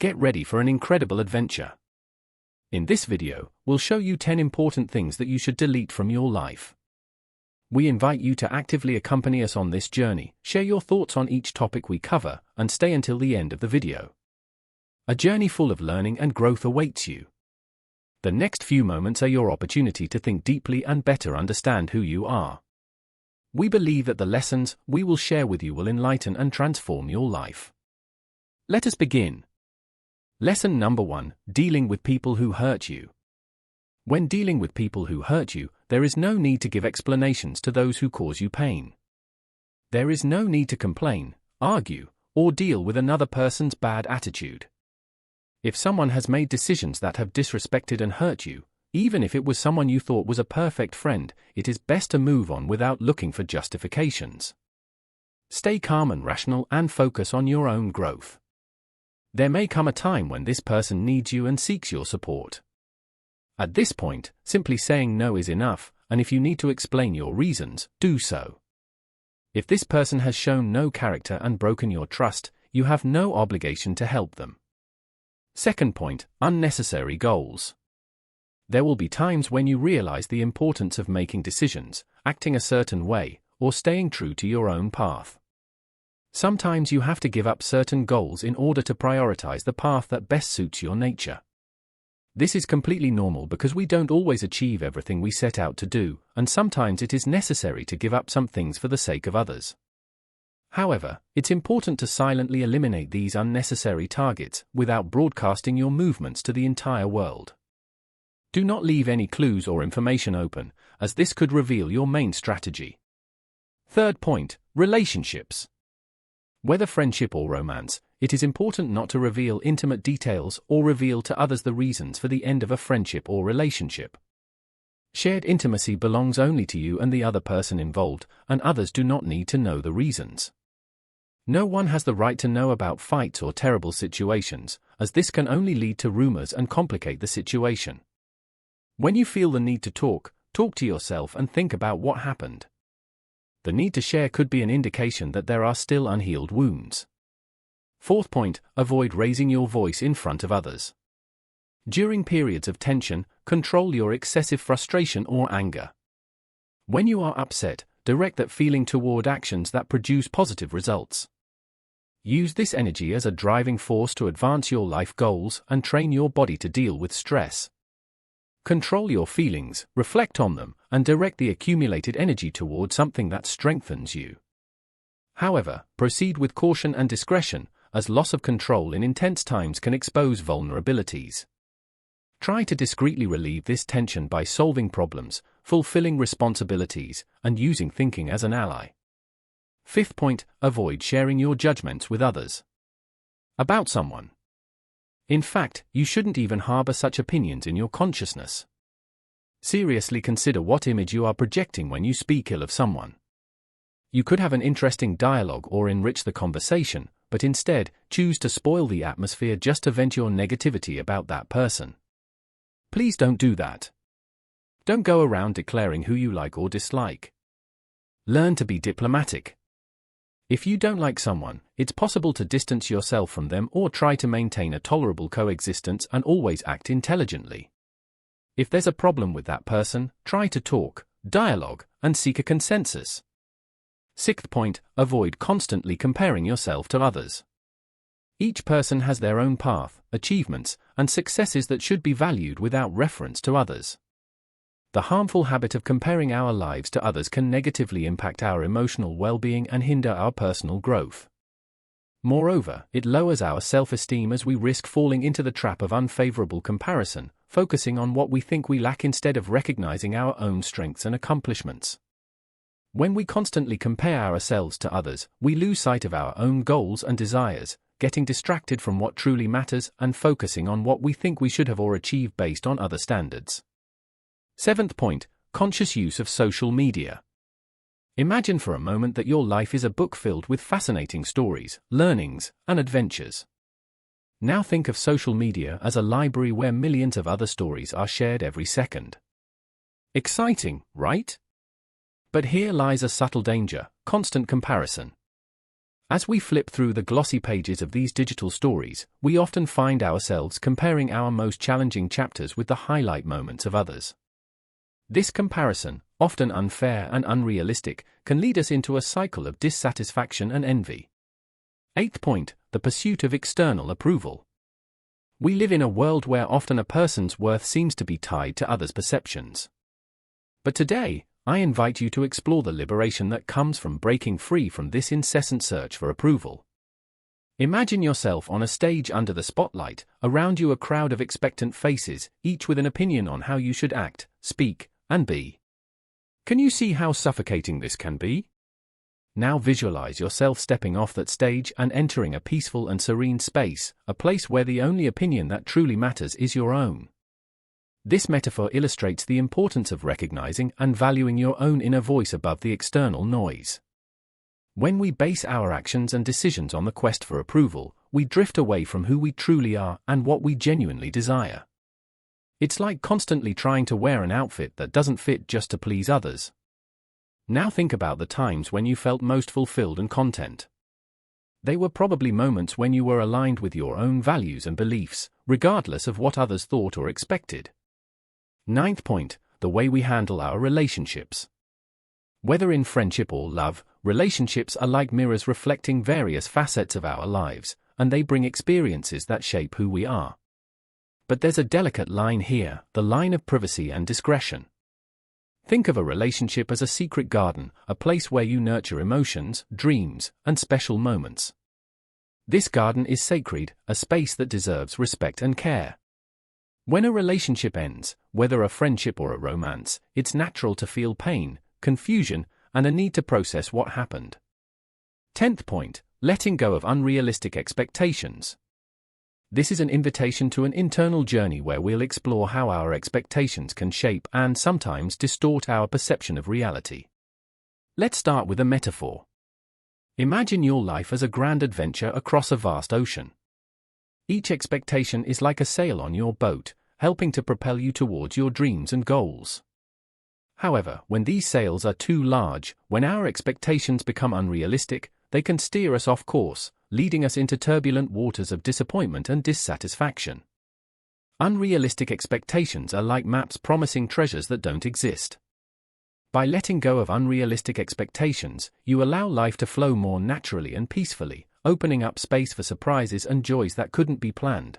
Get ready for an incredible adventure. In this video, we'll show you 10 important things that you should delete from your life. We invite you to actively accompany us on this journey, share your thoughts on each topic we cover, and stay until the end of the video. A journey full of learning and growth awaits you. The next few moments are your opportunity to think deeply and better understand who you are. We believe that the lessons we will share with you will enlighten and transform your life. Let us begin. Lesson number 1: Dealing with people who hurt you. When dealing with people who hurt you, there is no need to give explanations to those who cause you pain. There is no need to complain, argue, or deal with another person's bad attitude. If someone has made decisions that have disrespected and hurt you, even if it was someone you thought was a perfect friend, it is best to move on without looking for justifications. Stay calm and rational and focus on your own growth. There may come a time when this person needs you and seeks your support. At this point, simply saying no is enough, and if you need to explain your reasons, do so. If this person has shown no character and broken your trust, you have no obligation to help them. Second point: unnecessary goals. There will be times when you realize the importance of making decisions, acting a certain way, or staying true to your own path. Sometimes you have to give up certain goals in order to prioritize the path that best suits your nature. This is completely normal because we don't always achieve everything we set out to do, and sometimes it is necessary to give up some things for the sake of others. However, it's important to silently eliminate these unnecessary targets without broadcasting your movements to the entire world. Do not leave any clues or information open, as this could reveal your main strategy. Third point: relationships. Whether friendship or romance, it is important not to reveal intimate details or reveal to others the reasons for the end of a friendship or relationship. Shared intimacy belongs only to you and the other person involved, and others do not need to know the reasons. No one has the right to know about fights or terrible situations, as this can only lead to rumors and complicate the situation. When you feel the need to talk to yourself and think about what happened. The need to share could be an indication that there are still unhealed wounds. Fourth point: avoid raising your voice in front of others. During periods of tension, control your excessive frustration or anger. When you are upset, direct that feeling toward actions that produce positive results. Use this energy as a driving force to advance your life goals and train your body to deal with stress. Control your feelings, reflect on them, and direct the accumulated energy toward something that strengthens you. However, proceed with caution and discretion, as loss of control in intense times can expose vulnerabilities. Try to discreetly relieve this tension by solving problems, fulfilling responsibilities, and using thinking as an ally. Fifth point: avoid sharing your judgments with others about someone. In fact, you shouldn't even harbor such opinions in your consciousness. Seriously consider what image you are projecting when you speak ill of someone. You could have an interesting dialogue or enrich the conversation, but instead, choose to spoil the atmosphere just to vent your negativity about that person. Please don't do that. Don't go around declaring who you like or dislike. Learn to be diplomatic. If you don't like someone, it's possible to distance yourself from them or try to maintain a tolerable coexistence and always act intelligently. If there's a problem with that person, try to talk, dialogue, and seek a consensus. Sixth point: avoid constantly comparing yourself to others. Each person has their own path, achievements, and successes that should be valued without reference to others. The harmful habit of comparing our lives to others can negatively impact our emotional well-being and hinder our personal growth. Moreover, it lowers our self-esteem as we risk falling into the trap of unfavorable comparison, focusing on what we think we lack instead of recognizing our own strengths and accomplishments. When we constantly compare ourselves to others, we lose sight of our own goals and desires, getting distracted from what truly matters and focusing on what we think we should have or achieve based on other standards. Seventh point: conscious use of social media. Imagine for a moment that your life is a book filled with fascinating stories, learnings, and adventures. Now think of social media as a library where millions of other stories are shared every second. Exciting, right? But here lies a subtle danger: constant comparison. As we flip through the glossy pages of these digital stories, we often find ourselves comparing our most challenging chapters with the highlight moments of others. This comparison, often unfair and unrealistic, can lead us into a cycle of dissatisfaction and envy. 8th point, the pursuit of external approval. We live in a world where often a person's worth seems to be tied to others' perceptions. But today, I invite you to explore the liberation that comes from breaking free from this incessant search for approval. Imagine yourself on a stage under the spotlight, around you a crowd of expectant faces, each with an opinion on how you should act, speak, and be. Can you see how suffocating this can be? Now visualize yourself stepping off that stage and entering a peaceful and serene space, a place where the only opinion that truly matters is your own. This metaphor illustrates the importance of recognizing and valuing your own inner voice above the external noise. When we base our actions and decisions on the quest for approval, we drift away from who we truly are and what we genuinely desire. It's like constantly trying to wear an outfit that doesn't fit just to please others. Now think about the times when you felt most fulfilled and content. They were probably moments when you were aligned with your own values and beliefs, regardless of what others thought or expected. 9th point, the way we handle our relationships. Whether in friendship or love, relationships are like mirrors reflecting various facets of our lives, and they bring experiences that shape who we are. But there's a delicate line here, the line of privacy and discretion. Think of a relationship as a secret garden, a place where you nurture emotions, dreams, and special moments. This garden is sacred, a space that deserves respect and care. When a relationship ends, whether a friendship or a romance, it's natural to feel pain, confusion, and a need to process what happened. 10th point, letting go of unrealistic expectations. This is an invitation to an internal journey where we'll explore how our expectations can shape and sometimes distort our perception of reality. Let's start with a metaphor. Imagine your life as a grand adventure across a vast ocean. Each expectation is like a sail on your boat, helping to propel you towards your dreams and goals. However, when these sails are too large, when our expectations become unrealistic, they can steer us off course, leading us into turbulent waters of disappointment and dissatisfaction. Unrealistic expectations are like maps promising treasures that don't exist. By letting go of unrealistic expectations, you allow life to flow more naturally and peacefully, opening up space for surprises and joys that couldn't be planned.